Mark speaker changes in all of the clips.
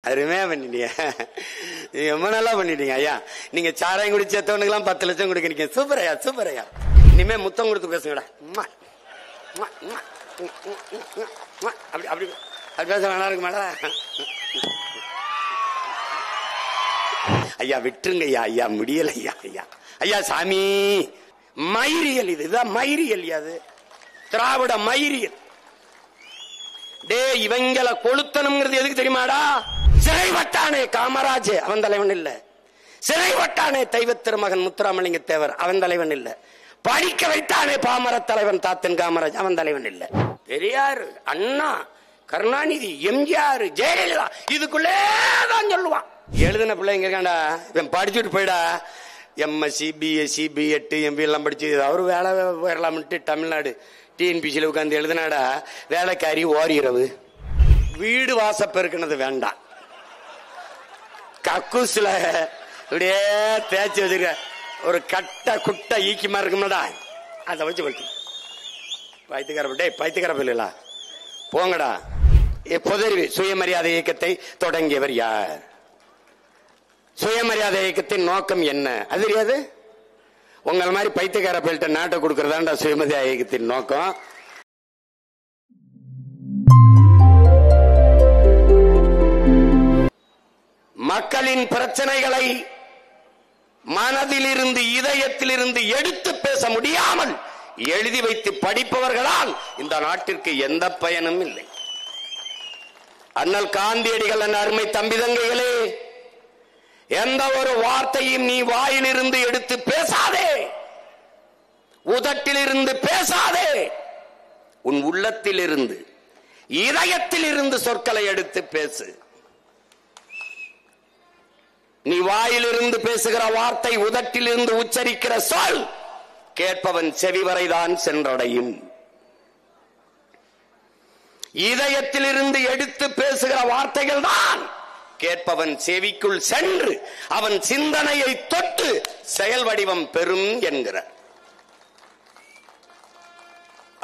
Speaker 1: அருமையா பண்ணிட்டீங்க, ரொம்ப நல்லா பண்ணிட்டீங்க ஐயா. நீங்க சாராயம் குடிச்சவனுக்கெல்லாம் 10 லட்சம் கொடுக்குறீங்க. சூப்பர் ஐயா, சூப்பர் ஐயா. இனிமே முத்தம் கொடுத்து பேசுங்கடா. அப்படி அப்படி அப்படி பேச நல்லா இருக்கு மேடம். ஐயா விட்டுருங்க ஐயா, ஐயா முடியல ஐயா. ஐயா ஐயா சாமி, மயிரியல் இதுதான் மயிரியல். அது திராவிட மயிரியல். டே இவங்களை கொளுத்தணுங்கிறது எதுக்கு தெரியுமாடா? சிறை வட்டானே காமராஜ், அவன் தலைவன் இல்ல. சிறை வட்டானே தெய்வ திருமகன் முத்துராமலிங்க தேவர், அவன் தலைவன் இல்ல. படிக்க வைத்தானே பாமர தலைவன் தாத்தன் காமராஜ், அவன் தலைவன் இல்ல. பெரியார், அண்ணா, கருணாநிதி, எம்ஜிஆர், ஜெயலலிதா, இதுக்குள்ளேதான் சொல்லுவான். எழுதின பிள்ளைங்க இருக்காண்டா, இவன் படிச்சுட்டு போயிடா. எம்எஸ்சி, பிஎஸ்சி, B.Ed, MBA எல்லாம் படிச்சு அவரு வேலை வரலாம்ட்டு தமிழ்நாடு TNPSசியில் உட்காந்து எழுதினாடா. வேலைக்காரி ஓரிரவு, வீடு வாசப்பெருக்கினது வேண்டாம், கக்கூஸ்ல இப்படியே தேய்ச்சி வச்சிருக்க ஒரு கட்ட குட்டை ஈக்கி மாதிரி இருக்கும்டா, அதை வச்சு படுத்து பைத்தியக்கார பிள்ளை போங்கடா. பொதறிவு சுயமரியாதை இயக்கத்தை தொடங்கியவர் யார்? சுயமரியாதை இயக்கத்தின் நோக்கம் என்ன? அது தெரியாது. உங்கள் மாதிரி பைத்தியக்கார பிள்ளைகிட்ட நாட்டை கொடுக்கறதாண்டா சுயமரியாதை இயக்கத்தின் நோக்கம். மக்களின் பிரச்சனைகளை மனதிலிருந்து இதயத்திலிருந்து எடுத்து பேச முடியாமல் எழுதி வைத்து படிப்பவர்களால் இந்த நாட்டிற்கு எந்த பயனும் இல்லை. அண்ணல் காந்தியடிகள், என் அருமை தம்பி தங்கைகளே, எந்த ஒரு வார்த்தையும் நீ வாயிலிருந்து எடுத்து பேசாதே, உதட்டிலிருந்து பேசாதே, உன் உள்ளத்திலிருந்து இதயத்திலிருந்து சொற்களை எடுத்து பேசு. நீ வாயிலிருந்து பேசுகிற வார்த்தை, உதட்டிலிருந்து உச்சரிக்கிற சொல் கேட்பவன் செவிவரைதான் சென்றடையும். இதயத்திலிருந்து எடுத்து பேசுகிற வார்த்தைகள் தான் கேட்பவன் செவிக்குள் சென்று அவன் சிந்தனையை தொட்டு செயல் வடிவம் பெறும் என்கிறார்.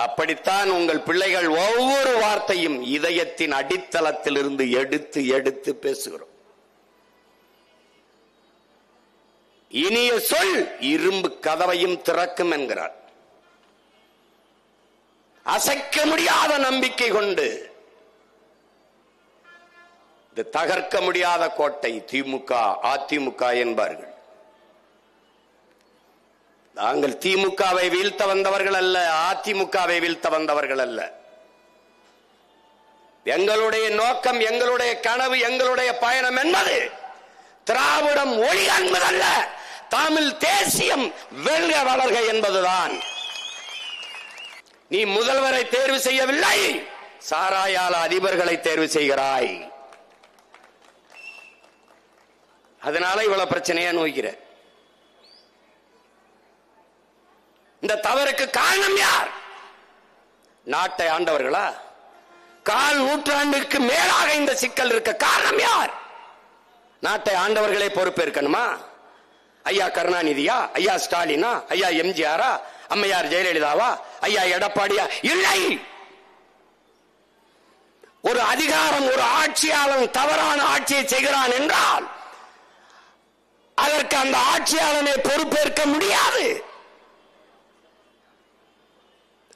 Speaker 1: அப்படித்தான் உங்கள் பிள்ளைகள் ஒவ்வொரு வார்த்தையும் இதயத்தின் அடித்தளத்திலிருந்து எடுத்து எடுத்து பேசுகிறோம். இனிய சொல் இரும்பு கதவையும் திறக்கும் என்கிறார். அசைக்க முடியாத நம்பிக்கை கொண்டு தகர்க்க முடியாத கோட்டை திமுக, அதிமுக என்பார்கள். நாங்கள் திமுகவை வீழ்த்த வந்தவர்கள் அல்ல, அதிமுகவை வீழ்த்த வந்தவர்கள் அல்ல. எங்களுடைய நோக்கம், எங்களுடைய கனவு, எங்களுடைய பயணம் என்பது திராவிடம் ஒளி என்பதல்ல, தமிழ் தேசியம் வெல்க வளர்க என்பதுதான். நீ முதல்வரை தேர்வு செய்யவில்லை, சாராயால அதிபர்களை தேர்வு செய்கிறாய். அதனால இவ்வளவு பிரச்சனையா நோய்கிற. இந்த தவறுக்கு காரணம் யார்? நாட்டை ஆண்டவர்களா? 1/4 நூற்றாண்டுக்கு மேலாக இந்த சிக்கல் இருக்க காரணம் யார்? நாட்டை ஆண்டவர்களே பொறுப்பேற்கணுமா? ஐயா கருணாநிதியா, ஐயா ஸ்டாலினா, ஐயா எம்ஜிஆரா, அம்மையார் ஜெயலலிதாவா, ஐயா எடப்பாடியா? இல்லை. ஒரு அதிகாரம், ஒரு ஆட்சியாளன் தவறான ஆட்சியை செய்கிறான் என்றால் அதற்கு அந்த ஆட்சியாளனை பொறுப்பேற்க முடியாது.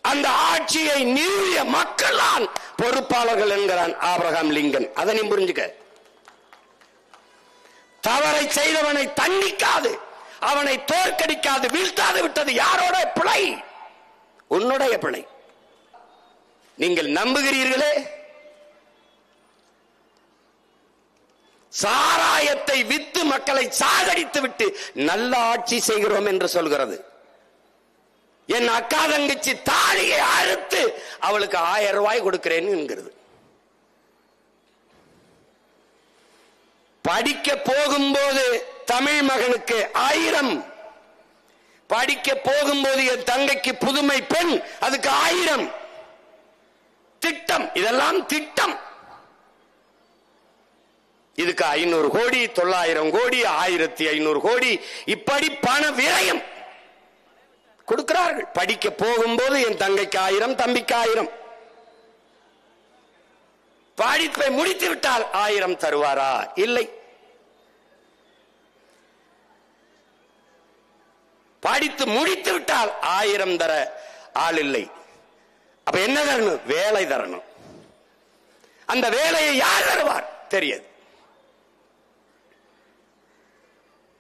Speaker 1: அந்த ஆட்சியை நிறுவிய மக்கள் தான் பொறுப்பாளர்கள் என்கிறான் ஆபிரகாம் லிங்கன். அதை நீ புரிஞ்சுக்க. தவறை செய்தவனை தண்டிக்காது, அவனை தோற்கடிக்காது, வீழ்த்தாது விட்டது யாரோட பிழை? உன்னுடைய பிழை. நீங்கள் நம்புகிறீர்களே, சாராயத்தை வித்து மக்களை சாகடித்து விட்டு நல்ல ஆட்சி செய்கிறோம் என்று சொல்கிறது. என் அக்கா தங்கச்சி தாலியை அறுத்து அவளுக்கு 1000 ரூபாய் கொடுக்கிறேன் என்கிறது. படிக்க போகும்போது தமிழ் மகனுக்கு 1000, படிக்க போகும்போது என் தங்கைக்கு புதுமை பெண், அதுக்கு 1000. திட்டம், இதெல்லாம் திட்டம். இதுக்கு 500 கோடி, 900 கோடி, 1500 கோடி, இப்படி பண விரயம் கொடுக்கிறார்கள். படிக்க போகும்போது என் தங்கைக்கு 1000, தம்பிக்கு 1000. படிப்பை முடித்து விட்டால் 1000 தருவாரா? இல்லை. படித்து முடித்து விட்டால் 1000 தர ஆள் இல்லை. அப்ப என்ன தரணும்? வேலை தரணும். அந்த வேலையை யார் தருவார்? தெரியாது.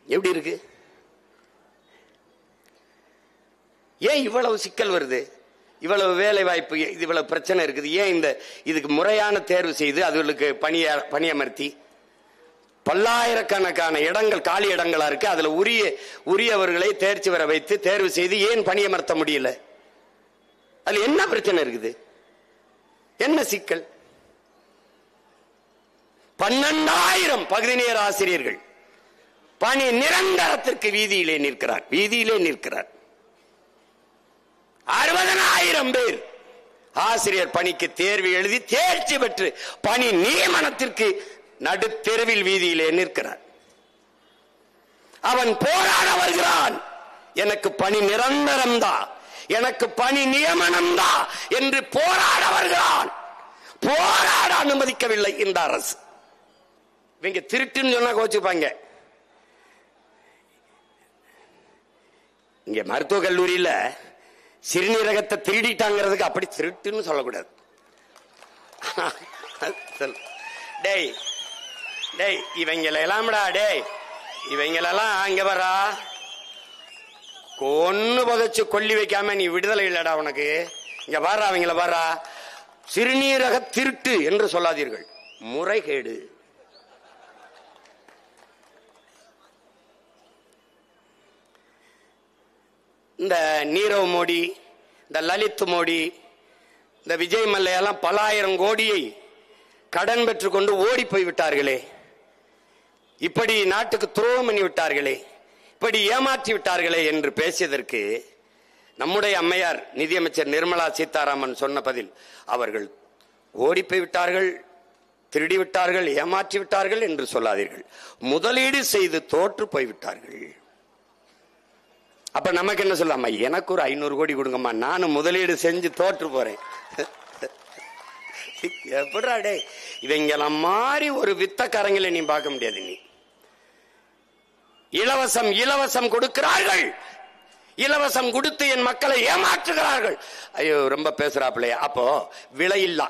Speaker 1: எப்படி இருக்கு? ஏன் இவ்வளவு சிக்கல் வருது? இவ்வளவு வேலை வாய்ப்பு, இவ்வளவு பிரச்சனை இருக்குது. ஏன் இதுக்கு முறையான தேர்வு செய்து அதுகளுக்கு பணியமர்த்தி பல்லாயிரக்கணக்கான இடங்கள் காலி இடங்களா இருக்கு, அதுல உரியவர்களை தேர்ச்சி வர வைத்து தேர்வு செய்து ஏன் பணியமர்த்த முடியல? அதுல என்ன பிரச்சனை இருக்குது? என்ன சிக்கல்? 12,000 பகுதி நேர ஆசிரியர்கள் பணி நிரந்தரத்திற்கு வீதியிலே நிற்கிறார். 60,000 பேர் ஆசிரியர் பணிக்கு தேர்வு எழுதி தேர்ச்சி பெற்று பணி நியமனத்திற்கு நடுத்தெருவில் வீதியிலே நிற்கிறார். அவன் போராட வருகிறான். எனக்கு பணி நிரந்தரம் தான், எனக்கு பணி நியமனம் தான் என்று போராட வருகிறான். போராட அனுமதிக்கவில்லை இந்த அரசு. இவங்க திருட்டுன்னு சொன்னா கோச்சுப்பாங்க. இங்க மருத்துவ கல்லூரியில சிறுநீரகத்தை திருடிட்டாங்கிறதுக்கு அப்படி திருட்டுன்னு சொல்லக்கூடாது. டேய் டேய் இவங்களெல்லாம்டா, டேய் இவங்களெல்லாம் அங்க வரா கொன்னு புதைச்சு கொல்லி வைக்காம நீ விடுதலை இல்லடா உனக்கு. இங்க பாரா, அவங்கள பாரா. சிறுநீரக திருட்டு என்று சொல்லாதீர்கள், முறைகேடு. இந்த நீரவ் மோடி, இந்த லலித் மோடி, இந்த விஜய் மல்லையெல்லாம் பல ஆயிரம் கோடியை கடன் பெற்றுக்கொண்டு ஓடி போய் விட்டார்களே, இப்படி நாட்டுக்கு துரோகம் பண்ணி விட்டார்களே, இப்படி ஏமாற்றி விட்டார்களே என்று பேசியதற்கு நம்முடைய அம்மையார் நிதியமைச்சர் நிர்மலா சீதாராமன் சொன்ன பதில், அவர்கள் ஓடி போய் விட்டார்கள், திருடி விட்டார்கள், ஏமாற்றி விட்டார்கள் என்று சொல்லாதீர்கள், முதலீடு செய்து தோற்று போய்விட்டார்கள். அப்ப நமக்கு என்ன சொல்லாம, எனக்கு ஒரு 500 கோடி கொடுங்கம்மா, நானும் முதலீடு செஞ்சு தோற்று போறேன். எப்படா டே, இவங்கள மாதிரி ஒரு வித்தக்காரங்களை நீ பார்க்க முடியாது. நீ இலவசம் கொடுக்கிறார்கள், இலவசம் கொடுத்து என் மக்களை ஏமாற்றுகிறார்கள். ஐயோ ரொம்ப பேசுறாப்லையா. அப்போ விலையில்லா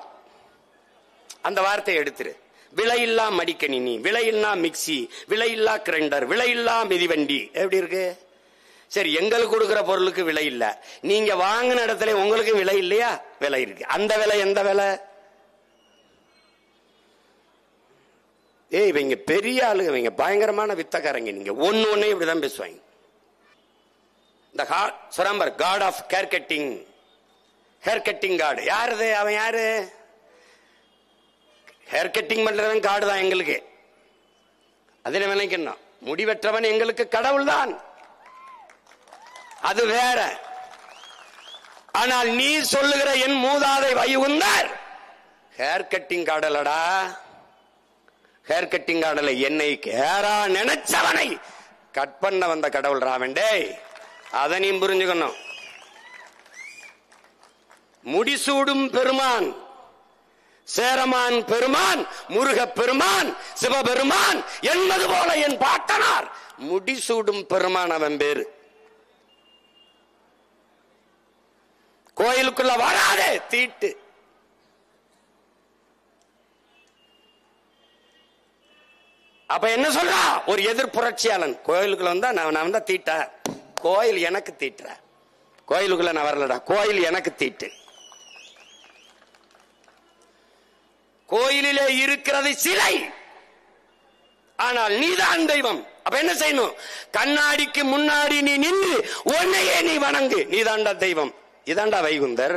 Speaker 1: அந்த வார்த்தையை எடுத்துரு. விலையில்லா மடிக்கணினி, விலையில்லா மிக்சி, விலையில்லா கிரைண்டர், விலையில்லா மிதிவண்டி. எப்படி இருக்கு? சரி, எங்களுக்கு கொடுக்கிற பொருளுக்கு விலை இல்ல, நீங்க வாங்கின இடத்துல உங்களுக்கு விலை இல்லையா? விலை இருக்கு. அந்த விலை எந்த விலை? இவங்க பெரிய ஆளுங்க, இவங்க பயங்கரமான வித்தக்காரங்க. நீங்க ஒன்னு இப்படிதான் பேசுவாங்க. இந்த சுரம்பர் card of hair cutting, hair cutting card யாருது? அவன் யாரு? ஹேர் கட்டிங் பண்றவன் காடு தான் எங்களுக்கு. அதுல நினைக்கணும், முடிவெற்றவன் எங்களுக்கு கடவுள் தான், அது வேற. ஆனால் நீ சொல்லுகிற என் மூதாதை வைகுந்தர் ஹேர் கட்டிங் காடலடா. ஹேர் கட்டிங் காடல என்னை கேரா நினைச்சவனை கட் பண்ண வந்த கடவுள் ராவண்டே. அதை நீ புரிஞ்சுக்கணும். முடிசூடும் பெருமான், சேரமான் பெருமான், முருக பெருமான், சிவபெருமான் என்பது போல என் பாட்டனார் முடிசூடும் பெருமான். அவன் பேரு. கோயிலுக்குள்ள வராதே, தீட்டு. அப்ப என்ன சொல்றா? ஒரு எதிர் புரட்சியாளன் கோயிலுக்குள்ள வந்தா நான் தான் தீட்ட, கோயில் எனக்கு தீட்டுற, கோயிலுக்குள்ள நான் வரலடா, கோயில் எனக்கு தீட்டு. கோயிலிலே இருக்கிறது சிலை, ஆனால் நீதான் தெய்வம். அப்ப என்ன செய்யணும்? கண்ணாடிக்கு முன்னாடி நீ நின்று உன்னையே நீ வணங்கு, நீதாண்டா தெய்வம். இதாண்டா வைகுந்தர்.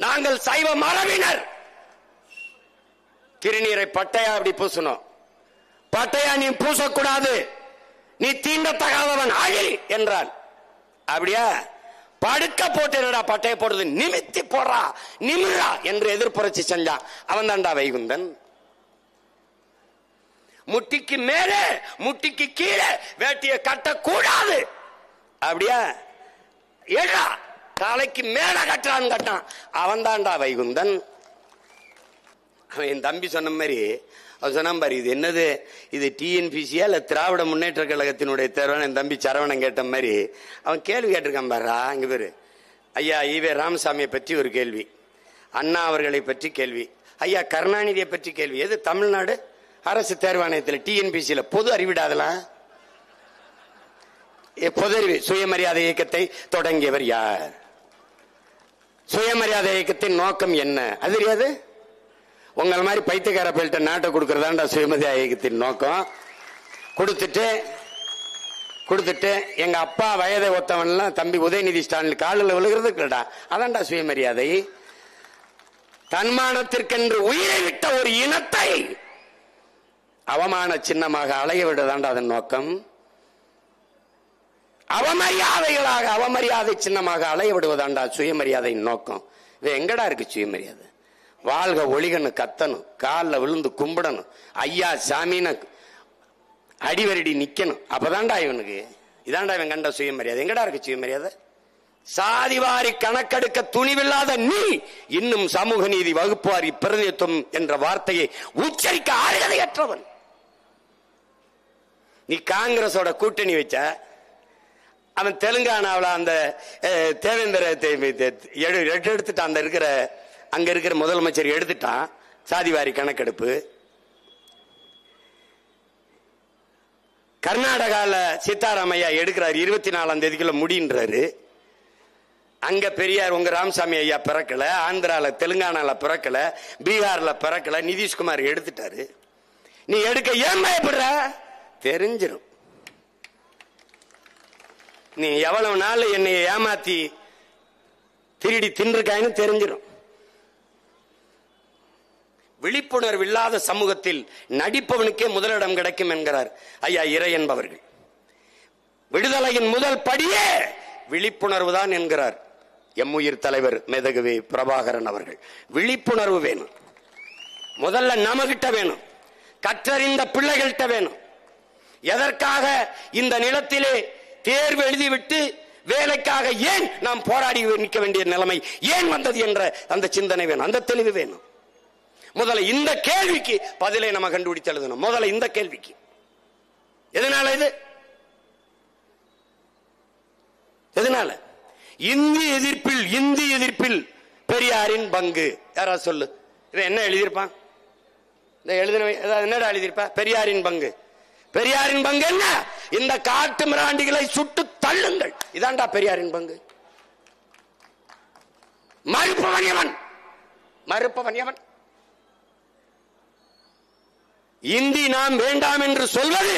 Speaker 1: நாங்கள் சைவ மரபினர். திருநீரை பட்டையா அப்படி பூசணும், பட்டையா நீ பூசக்கூடாது, நீ தீண்டத்தகாதவன் ஆகி என்றான். அப்படியா? படுக்க போட்டு பட்டைய போடுறது, நிமித்தி போடுறா, நிமிரா என்று எதிர்ப்புரட்சி செஞ்சான். அவன் தாண்டா வைகுந்தன். முட்டிக்கு மேலே முட்டிக்கு கீழே வேட்டிய கட்டக்கூடாது. அப்படியா? ஏடா தலைக்கு மேல கட்டான், அவன் தாண்டா வைகுந்தன். அவன் என் தம்பி சொன்ன மாதிரி அவன் சொன்னான் பாரு, இது என்னது, இது டிஎன்பிசியா இல்ல திராவிட முன்னேற்ற கழகத்தினுடைய தேர்வான என் தம்பி சரவணன் கேட்ட மாதிரி அவன் கேள்வி கேட்டிருக்கான் பாரா. இங்க பேரு ஐயா ஈவே ராமசாமியை பற்றி ஒரு கேள்வி, அண்ணா அவர்களை பற்றி கேள்வி, ஐயா கருணாநிதியை பற்றி கேள்வி. எது தமிழ்நாடு அரசு தேர்வாணையத்தில் டிஎன்பிசியில பொது அறிவிடாதலாம், பொது அறிவு. சுயமரியாதை இயக்கத்தை தொடங்கியவர் யார், சுயமரியாதை இயக்கத்தின் நோக்கம் என்ன, அது தெரியாது. உங்கள் மாதிரி பைத்தியக்கார பயில்கிட்ட நாட்டை கொடுக்கறதாண்டா சுயமரியாதை இயக்கத்தின் நோக்கம். கொடுத்துட்டு எங்க அப்பா வயதை ஒத்தவன்லாம் தம்பி உதயநிதி ஸ்டாலின் காலில் விழுகிறது இல்லடா, அதான்டா சுயமரியாதை. தன்மானத்திற்கென்று உயிரை விட்ட ஒரு இனத்தை அவமான சின்னமாக அலைய விடுதாண்டா அதன் நோக்கம். அவமரியாதைகளாக அவமரியாதை சின்னமாக அலைய விடுவதாண்டா சுயமரியாதையின் நோக்கம். இது எங்கடா இருக்கு சுயமரியாதை? வாழ்க ஒளிகன்னு கத்தணும், காலில் விழுந்து கும்பிடணும், ஐயா சாமின்னு அடிவரடி நிக்கணும். அப்பதான்டா இவனுக்கு, இதான்டா இவன் கண்ட சுயமரியாதை. எங்கடா இருக்கு சுயமரியாதை? சாதிவாரி கணக்கெடுக்க துணிவில்லாத நீ இன்னும் சமூக நீதி வகுப்பாரி பிரதிநிதித்துவம் என்ற வார்த்தையை உச்சரிக்க அருகதையற்றவன். நீ காங்கிரஸோட கூட்டணி வச்ச, அவன் தெலுங்கானாவில் அந்த தேவேந்திர எடுத்துட்டான், அந்த இருக்கிற அங்க இருக்கிற முதலமைச்சர் எடுத்துட்டான் சாதிவாரி கணக்கெடுப்பு. கர்நாடகால சீதாராமையா எடுக்கிறார், 24ஆம் தேதிக்குள்ள முடின்றாரு. அங்க பெரியார் உங்க ராமசாமி ஐயா பிறக்கல, ஆந்திரால தெலுங்கானால பிறக்கல, பீகார்ல பிறக்கல, நிதிஷ்குமார் எடுத்துட்டாரு. நீ எடுக்க ஏன் பயப்படுற? தெரிஞ்சிடும். நீ எவ்வளவு நாள் என்னை ஏமாத்தி திருடி தின்றுக்காயின்னு தெரிஞ்சிடும். விழிப்புணர்வு இல்லாத சமூகத்தில் நடிப்பவனுக்கே முதலிடம் கிடைக்கும் என்கிறார் ஐயா இறை என்பவர்கள். விடுதலையின் முதல் படியே விழிப்புணர்வு தான் என்கிறார் எம்முயிர் தலைவர் மேதகவி பிரபாகரன் அவர்கள். விழிப்புணர்வு வேணும், முதல்ல நமக்கிட்ட வேணும், கற்றறிந்த பிள்ளைகள்கிட்ட வேணும். எதற்காக இந்த நிலத்திலே தேர்வு எழுதிவிட்டு வேலைக்காக ஏன் நாம் போராடி நிற்க வேண்டிய நிலைமை ஏன் வந்தது என்ற அந்த சிந்தனை வேணும், அந்த தெளிவு வேணும். முதல்ல இந்த கேள்விக்கு பதிலை நம்ம கண்டுபிடிச்சு எழுதணும். முதல்ல இந்த கேள்விக்கு எதனால இது, எதனால இந்திய எதிர்ப்பில் பெரியாரின் பங்கு யாராவது சொல்லு. இவன் என்ன எழுதியிருப்பான்? என்னடா எழுதியிருப்பா? பெரியாரின் பங்கு. பெரியாரின் பங்கு என்ன? இந்த காட்டு மிராண்டிகளை சுட்டு தள்ளுங்கள், இதான்டா பெரியாரின் பங்கு. மறுப்பவன் எவன்? இந்தி நாம் வேண்டாம் என்று சொல்வது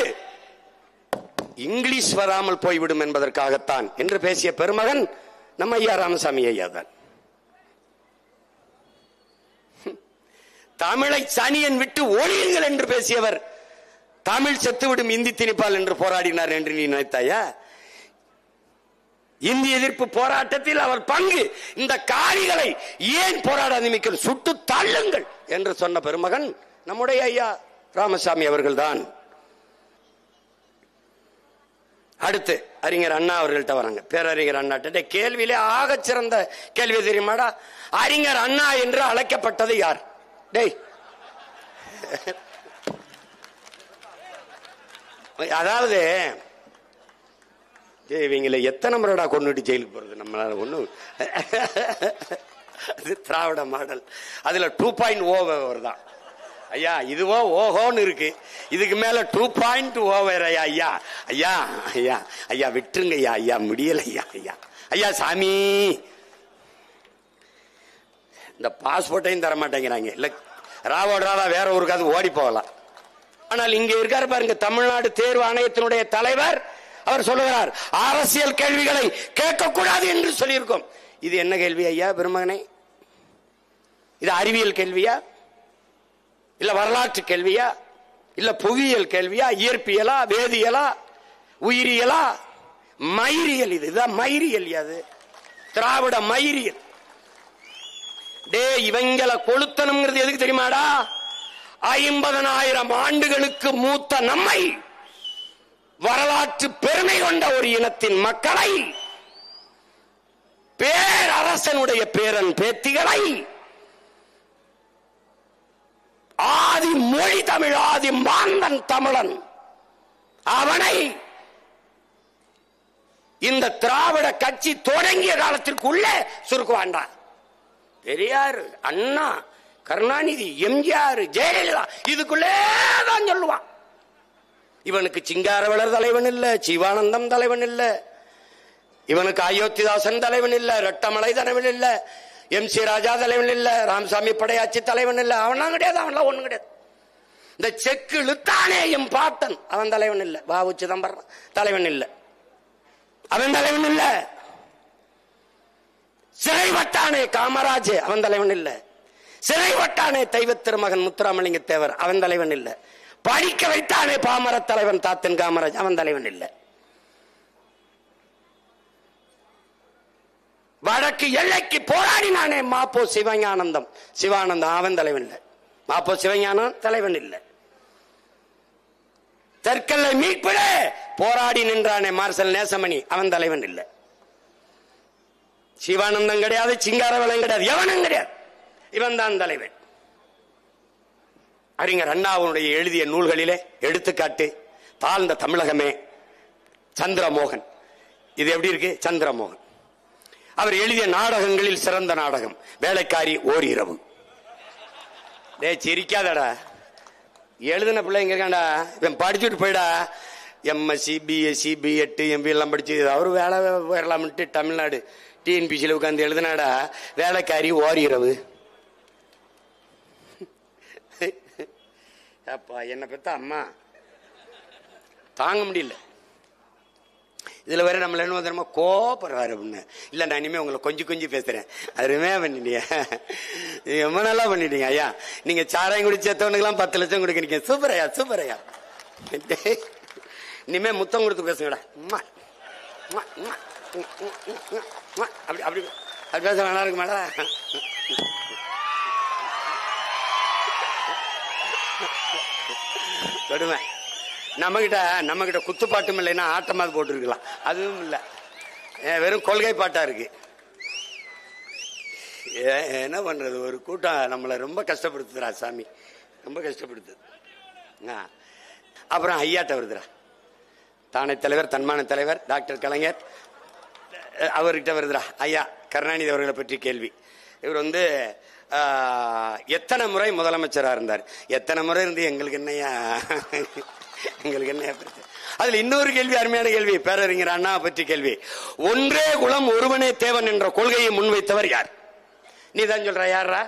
Speaker 1: இங்கிலீஷ் வராமல் போய்விடும் என்பதற்காகத்தான் என்று பேசிய பெருமகன் நம்ம ஐயா ராமசாமி ஐயா தான். தமிழை சனியன் விட்டு ஒழியுங்கள் என்று பேசியவர் தமிழ் செத்துவிடும் இந்தி திணிப்பால் என்று போராடினார் என்று நீ நினைத்தாயா? இந்திய எதிர்ப்பு போராட்டத்தில் அவர் பங்கு. இந்த காரிகளை ஏன் போராடாத சுட்டு தள்ளுங்கள் என்று சொன்ன பெருமகன் நம்முடைய ஐயா ராமசாமி அவர்கள் தான். அடுத்து அறிஞர் அண்ணா அவர்கள்ட்ட வராங்க. பேரறிஞர் அண்ணா கேள்வியிலே ஆக சிறந்த கேள்வி தெரியுமாடா? அறிஞர் அண்ணா என்று அழைக்கப்பட்டது யார்? டேய், அதாவது இவங்களை எத்தனை முறைடா கொண்டுட்டு ஜெயிலுக்கு போறது? நம்மளால ஒண்ணும். அது திராவிட மாடல், அதுல 2.0 தான் ஐயா. இதுவோ ஓஹோன்னு இருக்கு, இதுக்கு மேல 2.0 வேற. ஐயா ஐயா ஐயா ஐயா விட்டுருங்க ஐயா, ஐயா முடியல ஐயா, ஐயா ஐயா சாமி. இந்த பாஸ்போர்ட்டையும் தர மாட்டேங்கிறாங்க. இல்ல ராவோட வேற ஊருக்காவது ஓடி போகலாம். ஆனால் இங்க இருக்காரு பாருங்க, தமிழ்நாடு தேர்வு ஆணையத்தினுடைய தலைவர், அவர் சொல்லுகிறார் அரசியல் கேள்விகளை கேட்கக்கூடாது என்று சொல்லியிருக்கோம். இது என்ன கேள்வி ஐயா பெருமகனே? இது அறிவியல் கேள்வியா, இல்ல வரலாற்று கேள்வியா, இல்ல புவியியல் கேள்வியா, இயற்பியலா, வேதியியலா, உயிரியலா, மயிரியல்? இதுதான் மயிரியல். அது திராவிட மயிரியல். டே இவங்களை கொளுத்தணுங்கிறது எதுக்கு தெரியுமாடா? 50,000 ஆண்டுகளுக்கு மூத்த நம்மை, வரலாற்று பெருமை கொண்ட ஒரு இனத்தின் மக்களை, பேரரசனுடைய பேரன் பேத்திகளை ஆதி மொழி தமிழ், ஆதி மாந்தன் தமிழன். அவனை இந்த திராவிட கட்சி தொடங்கிய காலத்திற்குள்ளே சுருக்குவாண்டா. பெரியார், அண்ணா, கருணாநிதி, எம்ஜிஆர், ஜெயலலிதா இதுக்குள்ளே தான் சொல்லுவான். இவனுக்கு சிங்காரவளர் தலைவன் இல்ல, சிவானந்தம் தலைவன் இல்ல, இவனுக்கு அயோத்திதாசன் தலைவன் இல்ல, ரெட்டமலை தலைவன் இல்ல, MC ராஜா தலைவன் இல்ல, ராமசாமி படையாச்சி தலைவன் இல்ல. அவன் கிடையாது, அவன்லாம் ஒண்ணும் கிடையாது. இந்த செக்கு இழுத்தானே எம் பாட்டன், அவன் தலைவன் இல்ல. வ.உ. சிதம்பரம் தலைவன் இல்ல, அவன் தலைவன் இல்ல. சிறைவட்டானே காமராஜ், அவன் தலைவன் இல்ல. சிறைவட்டானே தெய்வ திருமகன் முத்துராமலிங்க தேவர், அவன் தலைவன் இல்ல. படிக்க வைத்தானே பாமர தலைவன் தாத்தன் காமராஜ், அவன் தலைவன் இல்ல. வடக்கு எல்லைக்கு போராடினானே மாப்போ சிவஞானந்தம், சிவானந்தம், அவன் தலைவன் இல்ல. மாப்போ சிவஞானம் தலைவன் இல்ல. தெற்கல்லை மீட்பிட போராடி நின்றானே மார்சல் நேசமணி, அவன் தலைவன் இல்ல. சிவானந்தம் கிடையாது, சிங்காரவேலன் கிடையாது, எவனும் கிடையாது. இவன் தான் தலைவன். அறிஞர் அண்ணாவுடைய எழுதிய நூல்களிலே எடுத்துக்காட்டு தாழ்ந்த தமிழகமே, சந்திரமோகன். இது எப்படி இருக்கு? சந்திரமோகன். அவர் எழுதிய நாடகங்களில் சிறந்த நாடகம் வேலைக்காரி ஓரிரவு. சிரிக்காதடா, எழுதின பிள்ளைங்க இருக்காண்டா, இவன் படிச்சுட்டு போயிடா. MSc, BSc, B.Ed, MB எல்லாம் படிச்சு அவரு வேலை வரலாம்ட்டு தமிழ்நாடு TNPCல உட்கார்ந்து எழுதினாடா வேலைக்காரி ஓரிரவு. அப்பா, என்ன பெத்த அம்மா தாங்க முடியல. இதுல வேற நம்மள என்ன தெரியுமா கோபப்படுறாரு அப்படின்னு. இல்ல, நான் இனிமே உங்களை கொஞ்சம் பேசுறேன். அருமையா பண்ணிட்டீங்க, ரொம்ப நல்லா பண்ணிட்டீங்க ஐயா. நீங்க சாராயம் குடிச்சவனுக்கு எல்லாம் 10 லட்சம் கொடுக்குறீங்க. சூப்பர் ஐயா, சூப்பர் ஐயா. இனிமே முத்தம் கொடுத்து பேசுங்கடா. அப்படி அப்படி அப்படி பேச நல்லா இருக்கு மேடம். கொடுமை. நம்ம கிட்ட குத்துப்பாட்டும் இல்லைன்னா ஆட்டமாவது போட்டுருக்கலாம், அதுவும் இல்ல, வெறும் கொள்கை பாட்டா இருக்கு. என்ன பண்றது, ஒரு கூட்டம் நம்மளை ரொம்ப கஷ்டப்படுத்துறா சாமி, ரொம்ப கஷ்டப்படுத்து. அப்புறம் ஐயாட்ட வருதுரா, தானே தலைவர், தன்மான தலைவர் டாக்டர் கலைஞர், அவர்கிட்ட வருதுரா ஐயா கருணாநிதி அவர்களை பற்றி கேள்வி. இவர் எத்தனை முறை முதலமைச்சரா இருந்தார்? எத்தனை முறை இருந்து எங்களுக்கு என்னையா, எங்களுக்கு என்ன? அதுல இன்னொரு கேள்வி, அருமையான கேள்வி, பேரறிஞர் அண்ணா பற்றி கேள்வி. ஒன்றே குலம் ஒருவனே தேவன் என்ற கொள்கையை முன்வைத்தவர் யார்? நீ தான் சொல்ற, யாரா?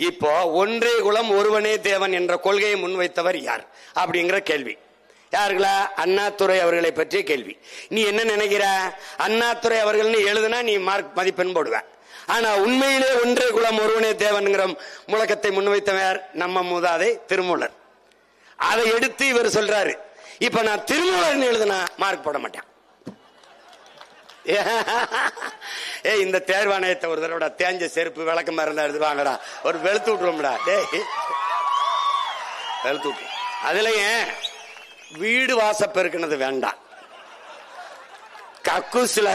Speaker 1: இப்போ ஒன்றே குலம் ஒருவனே தேவன் என்ற கொள்கையை முன்வைத்தவர் யார் அப்படிங்கிற கேள்வி. யாருங்களா? அண்ணாதுரை அவர்களை பற்றிய கேள்வி. நீ என்ன நினைக்கிற? அண்ணாதுரை அவர்கள் எழுதுனா நீ மார்க் மதிப்பெண் போடுவ. ஆனா உண்மையிலே ஒன்றே குலம் ஒருவனே தேவன்கிற முழக்கத்தை முன்வைத்தவர் நம்ம மூதாதை திருமூலர். அதை எடுத்து இவர் சொல்றாரு. இப்ப நான் திருமூலர் எழுதுனா மார்க் போட மாட்டேன். இந்த தேர்வாணையத்தை ஒரு தடவை தேஞ்ச செருப்பு விளக்கமா இருந்தா எடுத்துவாங்கடா, ஒரு வெளுத்து விட்டுருவோம்டா. வெளுத்து விட்டு அதுலயும் வீடு வாசப்பெருக்கினது வேண்டாம், கக்கூஸ்ல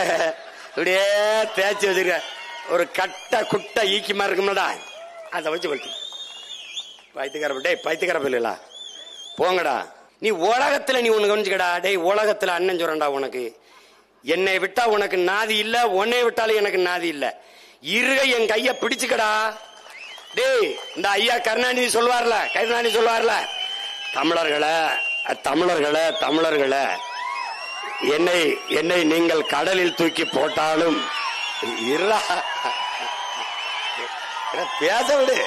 Speaker 1: இப்படியே தேய்ச்சி வச்சிருக்க ஒரு கட்ட குட்ட ஈக்கிமா இருக்கும்டா, அதை வச்சு வெளுத்து. பைத்தியக்கார பிள்ளைகளா போங்கடா. நீ உலகத்துல நீ ஒண்ணு கவனிச்சுக்கடா. டேய், உலகத்துல அண்ணன் சொல்றா, உனக்கு என்னை விட்டா உனக்கு நாதி இல்ல, உன்னை விட்டாலும் எனக்கு நாதி இல்ல. இருக என் கைய பிடிச்சுக்கடா. டேய், இந்த ஐயா கருணாநிதி சொல்வார்ல, தமிழர்களே என்னை நீங்கள் கடலில் தூக்கி போட்டாலும் பேச விடு,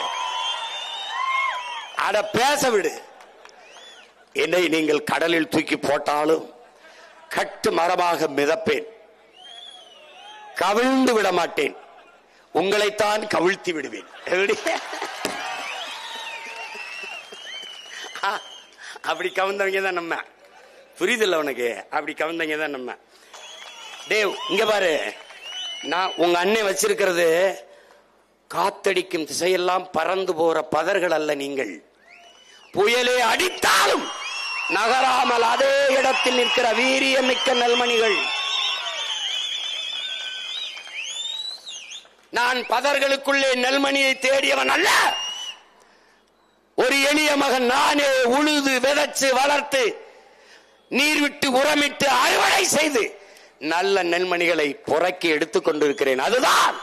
Speaker 1: அட பேச விடு. என்னை நீங்கள் கடலில் தூக்கி போட்டாலும் கட்டு மரமாக மிதப்பேன், கவிழ்ந்து விட மாட்டேன், உங்களைத்தான் கவிழ்த்தி விடுவேன். அப்படி கவிழ்ந்தவங்க தான் நம்ம. புரியுதில்ல உனக்கு? அப்படி கவிழ்ந்தவங்க தான் நம்ம. டேய், இங்க பாரு, நான் உங்க அண்ணன் வச்சிருக்கிறது காத்தடிக்கும் திசையெல்லாம் பறந்து போற பதர்கள் அல்ல. நீங்கள் புயலே அடித்தாலும் நகராமல் அதே இடத்தில் நிற்கிற வீரியமிக்க நெல்மணிகள். நான் பதர்களுக்குள்ளே நெல்மணியை தேடியவன் அல்ல. எளிய மகன் நானே உழுது விதைச்சு வளர்த்து நீர் விட்டு உரமிட்டு அறுவடை செய்து நல்ல நெல்மணிகளை புறக்கி எடுத்துக் கொண்டிருக்கிறேன். அதுதான்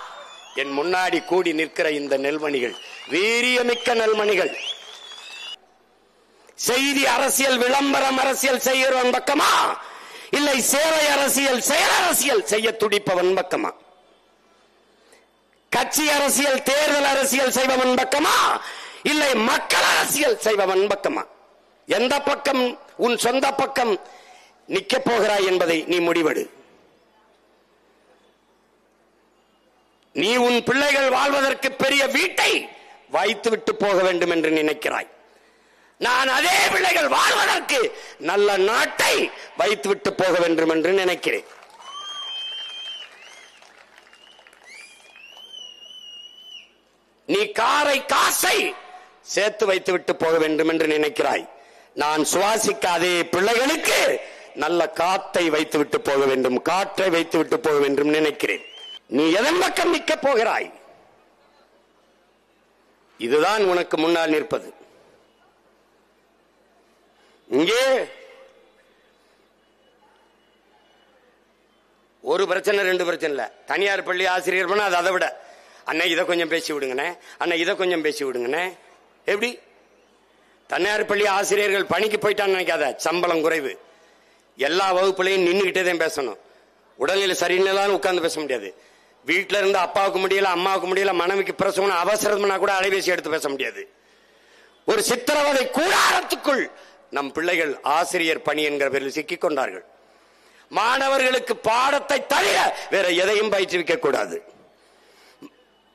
Speaker 1: என் முன்னாடி கூடி நிற்கிற இந்த நெல்மணிகள், வீரியமிக்க நெல்மணிகள். செய்தி அரசியல், விளம்பரம் அரசியல் செய்கிறவன் பக்கமா, இல்லை சேவை அரசியல், செயல் அரசியல் செய்ய துடிப்பவன் பக்கமா? கட்சி அரசியல், தேர்தல் அரசியல் செய்பவன் பக்கமா, இல்லை மக்கள் அரசியல் செய்பவன் பக்கமா? எந்த பக்கம் உன் சொந்த பக்கம் நிக்க போகிறாய் என்பதை நீ முடிவெடு. நீ உன் பிள்ளைகள் வாழ்வதற்கு பெரிய வீட்டை வைத்துவிட்டு போக வேண்டும் என்று நினைக்கிறாய். நான் அதே பிள்ளைகள் வாழ்வதற்கு நல்ல நாட்டை வைத்துவிட்டு போக வேண்டும் என்று நினைக்கிறேன். நீ காரை காசை சேர்த்து வைத்துவிட்டு போக வேண்டும் என்று நினைக்கிறாய். நான் சுவாசிக்காதே பிள்ளைகளுக்கு நல்ல காத்தை வைத்துவிட்டு போக வேண்டும், காற்றை வைத்துவிட்டு போக வேண்டும் நினைக்கிறேன். நீ எதன் பக்கம் நிற்க போகிறாய்? இதுதான் உனக்கு முன்னால் நிற்பது. இங்கே ஒரு பிரச்சனை ரெண்டு பிரச்சனை இல்ல. தனியார் பள்ளி ஆசிரியர் பண்ண அது அதை விட, அண்ணா இதை கொஞ்சம் பேசி விடுங்கண்ணே, அண்ணா இதை கொஞ்சம் பேசி விடுங்கண்ணே. எப்படி தனியார் பள்ளி ஆசிரியர்கள் பணிக்கு போயிட்டான்னு நினைக்காத, சம்பளம் குறைவு, எல்லா வகுப்புலையும் நின்றுகிட்டே தான் பேசணும். உடல்நிலை சரியில்லைன்னு உட்கார்ந்து பேச முடியாது. வீட்டில இருந்து அப்பாவுக்கு முடியல, அம்மாவுக்கு முடியல, மனைவிக்கு பிரசவம் அவசரம்னா கூட அலைபேசி எடுத்து பேச முடியாது. ஒரு சித்திரவதை கூடாரத்துக்குள் நம் பிள்ளைகள் ஆசிரியர் பணி என்கிற பேரில் சிக்கிக் கொண்டார்கள். மாணவர்களுக்கு பாடத்தை தவிர வேற எதையும் பயிற்றுவிக்க கூடாது.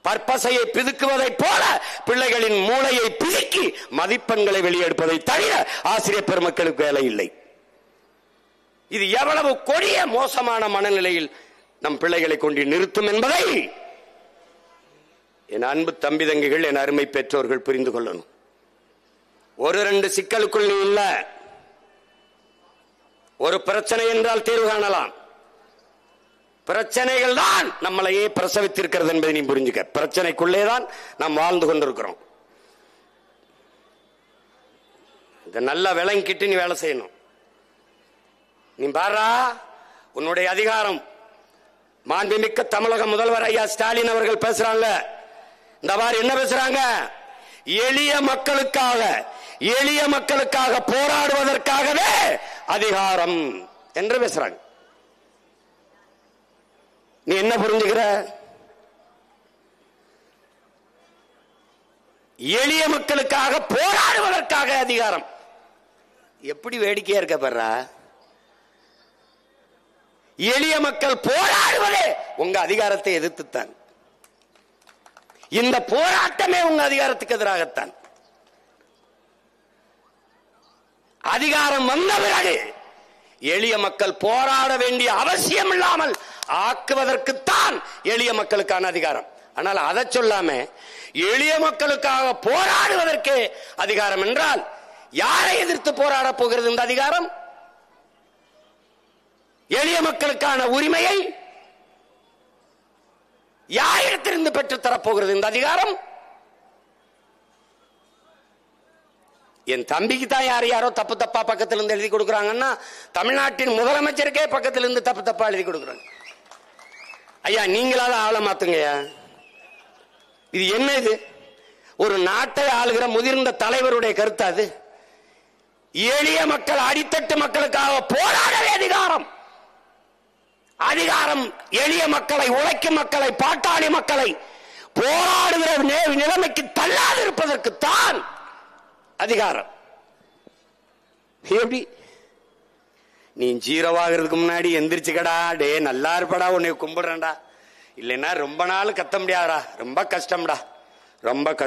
Speaker 1: பற்பசையை பிதுக்குவதை போல பிள்ளைகளின் மூளையை பிதுக்கி மதிப்பெண்களை வெளியெடுப்பதை தவிர ஆசிரியர் பெருமக்களுக்கு வேலை இல்லை. இது எவ்வளவு கொடிய மோசமான மனநிலையில் நம் பிள்ளைகளை கொண்டு நிறுத்தும் என்பதை என் அன்பு தம்பி தங்கிகள், என் அருமை பெற்றோர்கள் புரிந்து கொள்ளணும். ஒரு ரெண்டு சிக்கலுக்குள் நீ இல்ல. ஒரு பிரச்சனை என்றால் தீர்வு காணலாம். பிரச்சனைகள் தான் நம்மளையே பிரசவித்திருக்கிறது என்பதை நீ புரிஞ்சுக்க. பிரச்சனைக்குள்ளேதான் நாம் வாழ்ந்து கொண்டிருக்கிறோம். இதை நல்லா விளங்கிட்டு நீ வேலை செய்யணும். நீ பாரா, உன்னுடைய அதிகாரம். மாண்புமிக்க தமிழக முதல்வர் ஐயா ஸ்டாலின் அவர்கள் பேசுறாங்க. இந்த மாதிரி என்ன பேசுறாங்க? எளிய மக்களுக்காக போராடுவதற்காகவே அதிகாரம் என்று பேசுறாங்க. நீ என்ன புரிஞ்சுக்கிற? எளிய மக்களுக்காக போராடுவதற்காக அதிகாரம். எப்படி வேடிக்கையா இருக்க பாரு. எளிய மக்கள் போராடுவதே உங்க அதிகாரத்தை எதிர்த்துத்தான். இந்த போராட்டமே உங்க அதிகாரத்துக்கு எதிராகத்தான். அதிகாரம் வந்த பிறகு எளிய மக்கள் போராட வேண்டிய அவசியம் இல்லாமல் ஆக்குவதற்குத்தான் எளிய மக்களுக்கான அதிகாரம். ஆனால் அதை சொல்லாம எளிய மக்களுக்காக போராடுவதற்கே அதிகாரம் என்றால் யாரை எதிர்த்து போராட போகிறது இந்த அதிகாரம்? எளிய மக்களுக்கான உரிமையை யாரிடத்திலிருந்து பெற்றுத் தரப்போகிறது இந்த அதிகாரம்? என் தம்பிக்கு தான் யாரோ தப்பா பக்கத்துல இருந்து எழுதி கொடுக்கறாங்கன்னா, தமிழ்நாட்டின் முதலமைச்சருக்கே பக்கத்துல இருந்து தப்பா எழுதி கொடுக்கறாங்க. ஐயா, நீங்களால ஆள மாத்துங்கய்யா. இது என்ன? இது ஒரு நாட்டை ஆளுகிற முதிர்ந்த தலைவருடைய கருத்து. அது எளிய மக்கள், அடித்தட்டு மக்களுக்காக போராடவே அதிகாரம். அதிகாரம் எளிய மக்களை, உழைக்கும் மக்களை, பாட்டாளி மக்களை போராடுகிற நிலைமைக்கு தள்ளாது இருப்பதற்குத்தான் அதிகாரம். எப்படி நீ ஜீரோவாகிறதுக்கு முன்னாடி எந்திரிச்சுக்கடா, டே நல்லா இருப்படா, உன்னை கும்பிடுறேன்டா, இல்லைன்னா ரொம்ப நாள் கத்த முடியாதா, ரொம்ப கஷ்டம்டா, ரொம்ப கஷ்டம்.